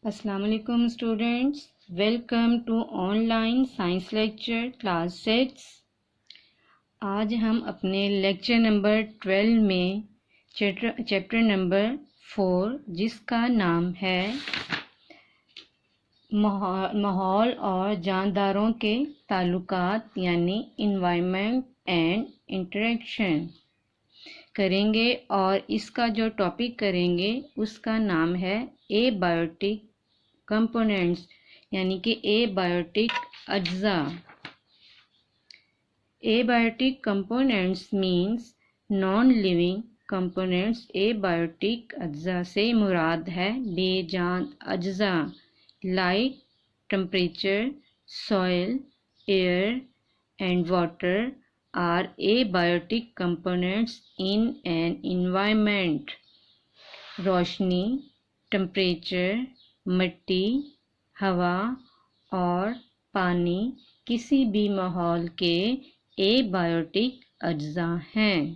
अस्सलाम वालेकुम students, welcome to online science lecture class 6। आज हम अपने लेक्चर नंबर 12 में चैप्टर नंबर 4 जिसका नाम है माहौल और जानदारों के ताल्लुकात यानी इन्वायरमेंट एंड इंटरेक्शन करेंगे। और इसका जो टॉपिक करेंगे उसका नाम है एबायोटिक कंपोनेंट्स यानी कि एबायोटिक अज्जा। Abiotic components means non living components. Abiotic अज्जा से मुराद है बेजान अज्जा। Light, temperature, soil, air and water are abiotic components in an environment। Roshni, temperature, मिट्टी, हवा और पानी किसी भी माहौल के एबायोटिक अज्जा हैं।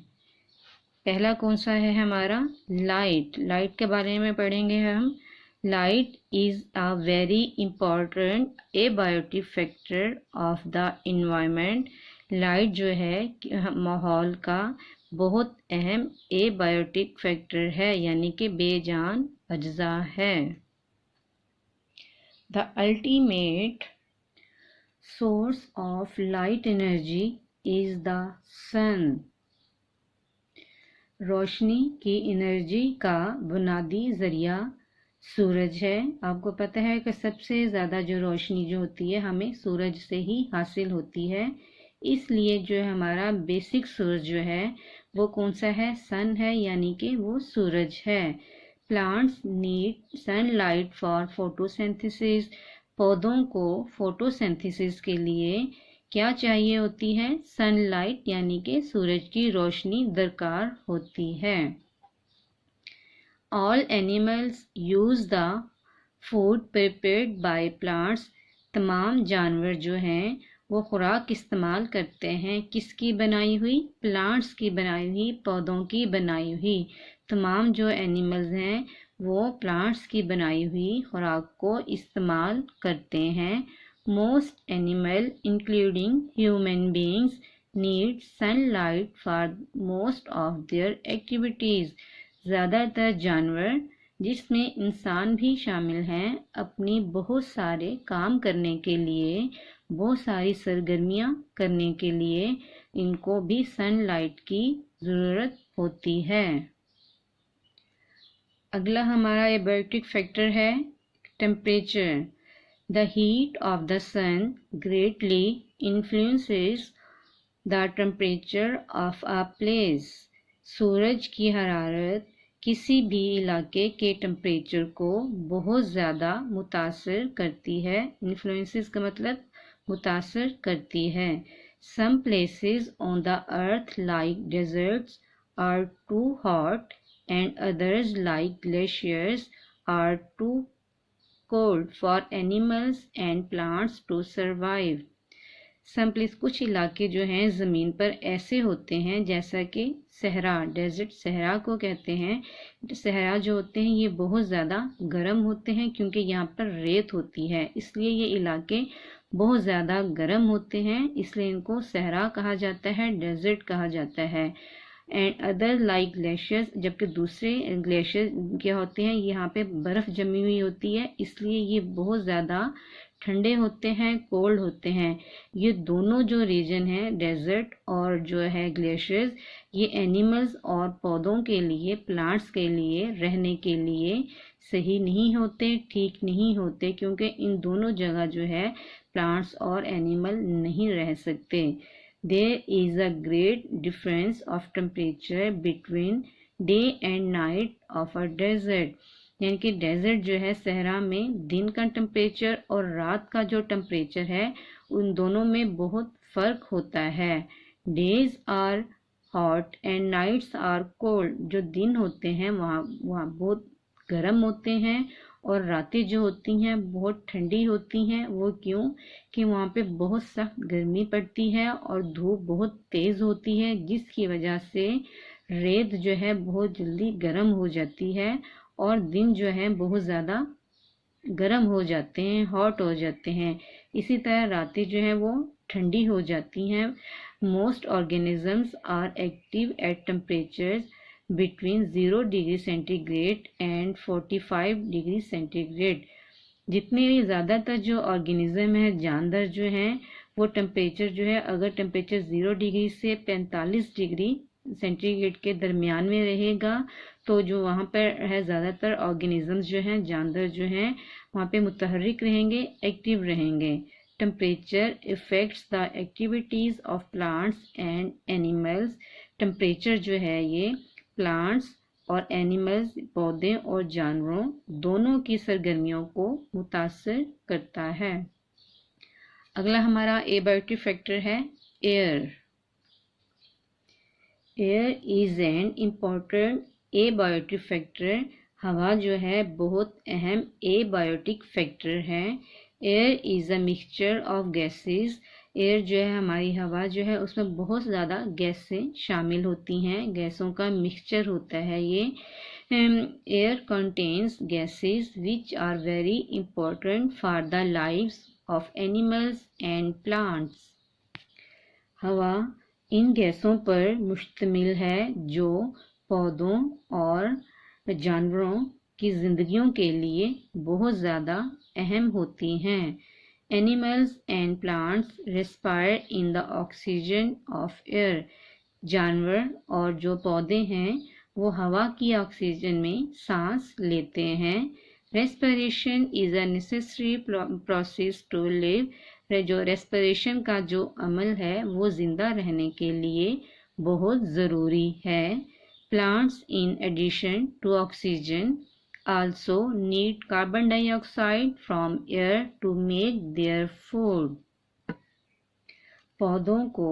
पहला कौन सा है हमारा? लाइट। लाइट के बारे में पढ़ेंगे हम। Light is a very important abiotic factor of the environment. Light जो है माहौल का बहुत अहम एबायोटिक फैक्टर है यानी कि बेजान अज्जा है। The ultimate source of light energy is the sun. रोशनी की एनर्जी का बुनियादी ज़रिया सूरज है। आपको पता है कि सबसे ज़्यादा जो रोशनी जो होती है हमें सूरज से ही हासिल होती है। इसलिए जो हमारा बेसिक सोर्स जो है वो कौन सा है? सन है यानी कि वो सूरज है। Plants need sunlight for photosynthesis. पौधों को फोटोसिंथेसिस के लिए क्या चाहिए होती है? सनलाइट यानी कि सूरज की रोशनी दरकार होती है। All animals use the food prepared by plants. तमाम जानवर जो हैं वो खुराक इस्तेमाल करते हैं किसकी बनाई हुई? प्लांट्स की बनाई हुई, पौधों की बनाई हुई। तमाम जो एनिमल्स हैं वो प्लांट्स की बनाई हुई खुराक को इस्तेमाल करते हैं। Most animal including human beings need sunlight for most of their activities. ज़्यादातर जानवर जिसमें इंसान भी शामिल हैं अपनी बहुत सारे काम करने के लिए, बहुत सारी सरगर्मियाँ करने के लिए इनको भी सनलाइट की ज़रूरत होती है। अगला हमारा एबायोटिक फैक्टर है temperature. The heat of the sun greatly influences the temperature of a place. सूरज की हरारत किसी भी इलाके के टेम्परेचर को बहुत ज़्यादा मुतासर करती है। इन्फ्लुएंसेस का मतलब मुतासर करती है। Some places on the earth like deserts are too hot and others like glaciers are too cold for animals and plants to survive. Some place कुछ इलाके जो हैं ज़मीन पर ऐसे होते हैं जैसा कि सहरा, डेजर्ट सहरा को कहते हैं। सहरा जो होते हैं ये बहुत ज़्यादा गर्म होते हैं क्योंकि यहाँ पर रेत होती है, इसलिए ये इलाके बहुत ज़्यादा गर्म होते हैं, इसलिए इनको सहरा कहा जाता है, डेजर्ट कहा जाता है। एंड अदर लाइक ग्लेशियर्स, जबकि दूसरे ग्लेशियर क्या होते हैं यहाँ पे बर्फ़ जमी हुई होती है, इसलिए ये बहुत ज़्यादा ठंडे होते हैं, कोल्ड होते हैं। ये दोनों जो रीजन हैं डेजर्ट और जो है ग्लेशियर्स, ये एनिमल्स और पौधों के लिए, प्लांट्स के लिए रहने के लिए सही नहीं होते, ठीक नहीं होते, क्योंकि इन दोनों जगह जो है प्लांट्स और एनिमल नहीं रह सकते। There is a great difference of temperature between day and night of a desert। यानी कि डेजर्ट जो है सहरा में दिन का टेम्परेचर और रात का जो टेम्परेचर है उन दोनों में बहुत फ़र्क होता है। Days are hot and nights are cold. जो दिन होते हैं वहाँ बहुत गर्म होते हैं और रातें जो होती हैं बहुत ठंडी होती हैं। वो क्यों? कि वहाँ पे बहुत सख्त गर्मी पड़ती है और धूप बहुत तेज़ होती है, जिसकी वजह से रेत जो है बहुत जल्दी गर्म हो जाती है और दिन जो है बहुत ज़्यादा गर्म हो जाते हैं, हॉट हो जाते हैं। इसी तरह रातें जो हैं वो ठंडी हो जाती हैं। Most organisms are active at temperatures between 0 degree centigrade and 45 degree centigrade. जितने भी ज़्यादातर जो ऑर्गेनिज्म है, जानवर जो हैं, वो टेम्परेचर जो है, अगर टेम्परेचर 0 डिग्री से 45 डिग्री सेंटीग्रेड के दरमियान में रहेगा तो जो वहाँ पर है ज़्यादातर ऑर्गेनिजम्स जो हैं, जानवर जो हैं, वहाँ पे मुतहर्रिक रहेंगे, एक्टिव रहेंगे। Temperature effects the activities of plants and animals. Temperature जो है ये प्लांट्स और एनिमल्स, पौधे और जानवरों दोनों की सरगर्मियों को मुतासर करता है। अगला हमारा एबायोटिक फैक्टर है air. Air is an important abiotic factor. हवा जो है बहुत अहम एबायोटिक फैक्टर है। Air is a mixture of gases. Air जो है, हमारी हवा जो है, उसमें बहुत ज़्यादा गैसें शामिल होती हैं, गैसों का मिक्सचर होता है ये। Air contains gases which are very important for the lives of animals and plants. हवा इन गैसों पर मुश्तमिल है जो पौधों और जानवरों की ज़िंदगियों के लिए बहुत ज़्यादा अहम होती हैं। Animals and plants respire in the oxygen of air. जानवर और जो पौधे हैं वो हवा की ऑक्सीजन में सांस लेते हैं। Respiration is a necessary process to live. जो रेस्पिरेशन का जो अमल है वो ज़िंदा रहने के लिए बहुत ज़रूरी है। Plants in addition to oxygen also need carbon dioxide from air to make their food. पौधों को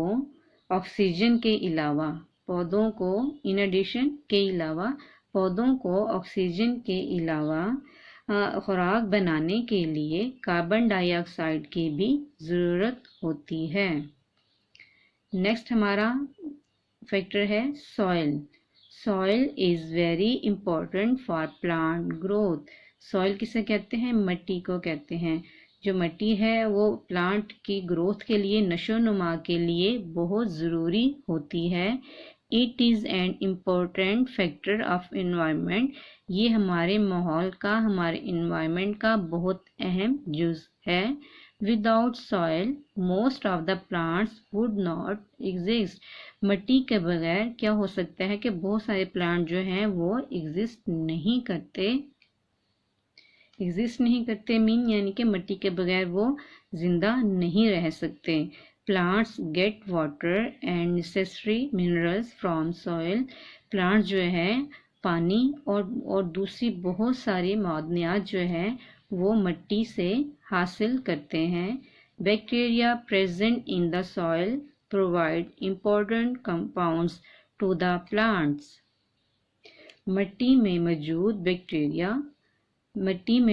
ऑक्सीजन के अलावा, पौधों को इन एडिशन के अलावा, पौधों को ऑक्सीजन के अलावा खुराक बनाने के लिए कार्बन डाइऑक्साइड की भी ज़रूरत होती है। नेक्स्ट हमारा फैक्टर है soil. Soil is very important for plant growth. Soil किसे कहते हैं? मट्टी को कहते हैं। जो मट्टी है वो प्लांट की ग्रोथ के लिए, नशो नुमा के लिए बहुत ज़रूरी होती है। It is an important factor of environment. ये हमारे माहौल का, हमारे इन्वायरमेंट का बहुत अहम जुज़ है। Without soil most of the plants would not exist. मट्टी के बगैर क्या हो सकता है कि बहुत सारे प्लांट जो हैं वो एग्जिस्ट नहीं करते मीन यानी कि मट्टी के बगैर वो जिंदा नहीं रह सकते। Plants get water and necessary minerals from soil. Plant जो है पानी और दूसरी बहुत सारी मादनियात जो है वो मट्टी से हासिल करते हैं। Bacteria present in the soil provide important compounds to the plants. मट्टी में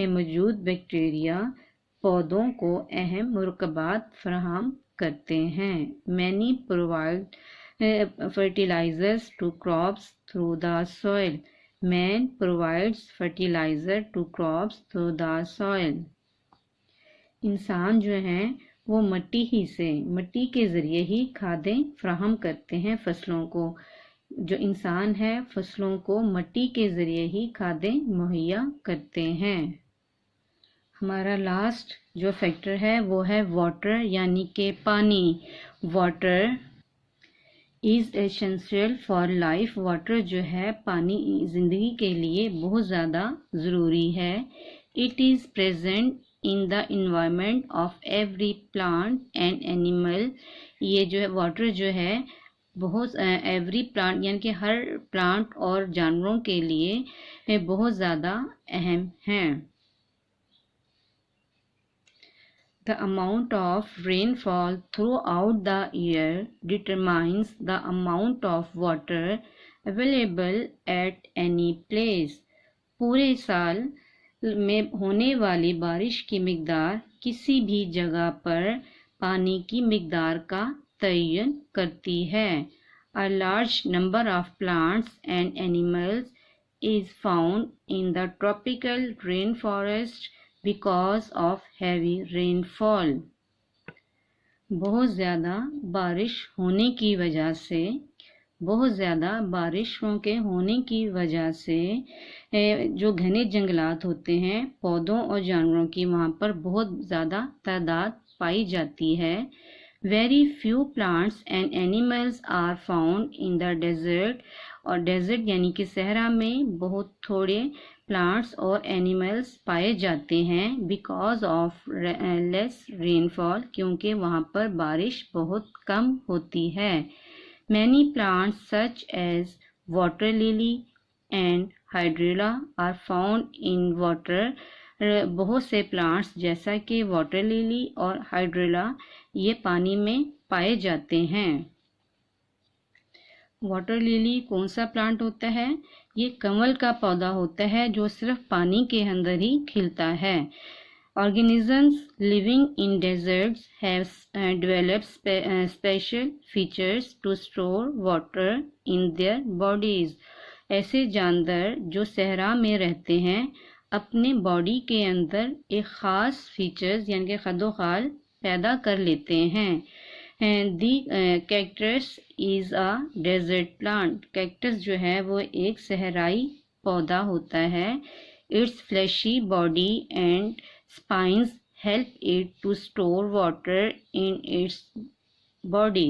मौजूद बैक्टीरिया पौधों को अहम मुरकबात फराहम करते हैं। Many provide fertilizers to crops through the soil. Man provides fertilizer to crops through the soil. इंसान जो हैं वो मट्टी के ज़रिए ही खादें फ्राहम करते हैं फसलों को। जो इंसान है फसलों को मट्टी के ज़रिए ही खादें मुहैया करते हैं। हमारा लास्ट जो फैक्टर है वो है वाटर यानी कि पानी। Water is essential for life. Water जो है पानी ज़िंदगी के लिए बहुत ज़्यादा ज़रूरी है। It is present in the environment of every plant and animal. ये जो है वाटर जो है बहुत एवरी प्लांट यानी कि हर प्लांट और जानवरों के लिए बहुत ज़्यादा अहम है। The amount of rainfall throughout the year determines the amount of water available at any place. पूरे साल में होने वाली बारिश की मिकदार किसी भी जगह पर पानी की मिकदार का तयन करती है। A large number of plants and animals is found in the tropical rainforest because of heavy rainfall. बहुत ज़्यादा बारिश होने की वजह से, बहुत ज़्यादा बारिशों के होने की वजह से जो घने जंगलात होते हैं पौधों और जानवरों की, वहाँ पर बहुत ज़्यादा तादाद पाई जाती है. Very few plants and animals are found in the desert. और डेजर्ट यानी कि सहरा में बहुत थोड़े प्लांट्स और एनिमल्स पाए जाते हैं बिकॉज ऑफ लेस रेनफॉल, क्योंकि वहाँ पर बारिश बहुत कम होती है. Many plants such as water lily and hydrilla are found in water. बहुत से प्लांट्स जैसा कि वाटर लिली और हाइड्रेला ये पानी में पाए जाते हैं. वाटर लिली कौन सा प्लांट होता है? ये कमल का पौधा होता है जो सिर्फ पानी के अंदर ही खिलता है. Organisms living in deserts have developed special features to store water in their bodies. ऐसे जानवर जो सहरा में रहते हैं अपने बॉडी के अंदर एक ख़ास फीचर्स यानी कि खदोखाल पैदा कर लेते हैं. The cactus is a desert plant. Cactus जो है वो एक सहराई पौधा होता है. Its fleshy body and spines help it to store water in its body.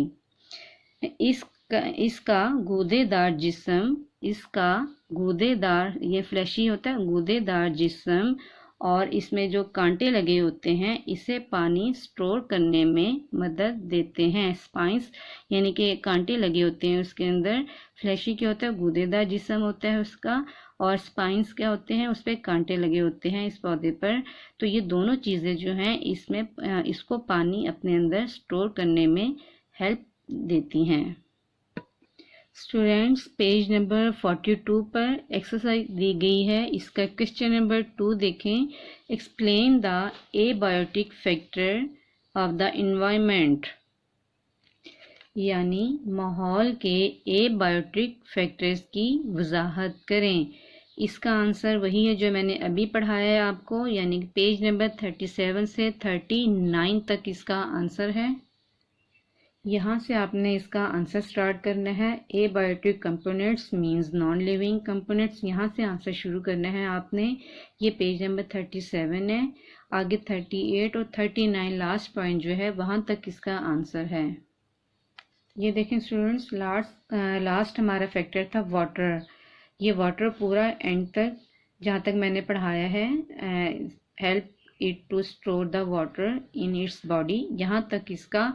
इसका गूदेदार ये फ्लैशी होता है, गूदेदार जिस्म और इसमें जो कांटे लगे होते हैं इसे पानी स्टोर करने में मदद देते हैं. स्पाइंस यानी कि कांटे लगे होते हैं उसके अंदर. फ्लैशी क्या होता है? गूदेदार जिस्म होता है उसका, और स्पाइंस क्या होते हैं? उस पर कांटे लगे होते हैं इस पौधे पर. तो ये दोनों चीज़ें जो हैं इसमें इसको पानी अपने अंदर स्टोर करने में हेल्प देती हैं. स्टूडेंट्स, पेज नंबर 42 पर एक्सरसाइज दी गई है. इसका क्वेश्चन नंबर 2 देखें. Explain the abiotic factor of the environment. यानी माहौल के एबायोटिक फैक्टर्स की वजाहत करें. इसका आंसर वही है जो मैंने अभी पढ़ाया है आपको, यानी पेज नंबर 37 से 39 तक इसका आंसर है. यहाँ से आपने इसका आंसर स्टार्ट करना है. Abiotic components means non living components. यहाँ से आंसर शुरू करना है आपने. ये पेज नंबर 37 है. आगे 38 और 39 लास्ट पॉइंट जो है वहाँ तक इसका आंसर है. ये देखें स्टूडेंट्स, लास्ट हमारा फैक्टर था वाटर. ये वाटर पूरा एंड तक जहाँ तक मैंने पढ़ाया है, help it to store the water in its body, यहाँ तक इसका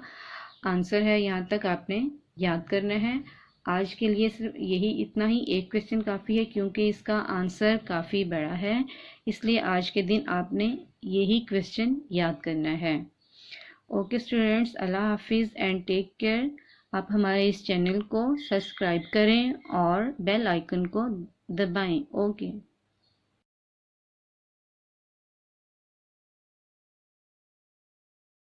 आंसर है. यहाँ तक आपने याद करना है. आज के लिए सिर्फ यही इतना ही एक क्वेश्चन काफ़ी है क्योंकि इसका आंसर काफ़ी बड़ा है, इसलिए आज के दिन आपने यही क्वेश्चन याद करना है. ओके स्टूडेंट्स, अल्लाह हाफिज़ एंड टेक केयर. आप हमारे इस चैनल को सब्सक्राइब करें और बेल आइकन को दबाएं. ओके.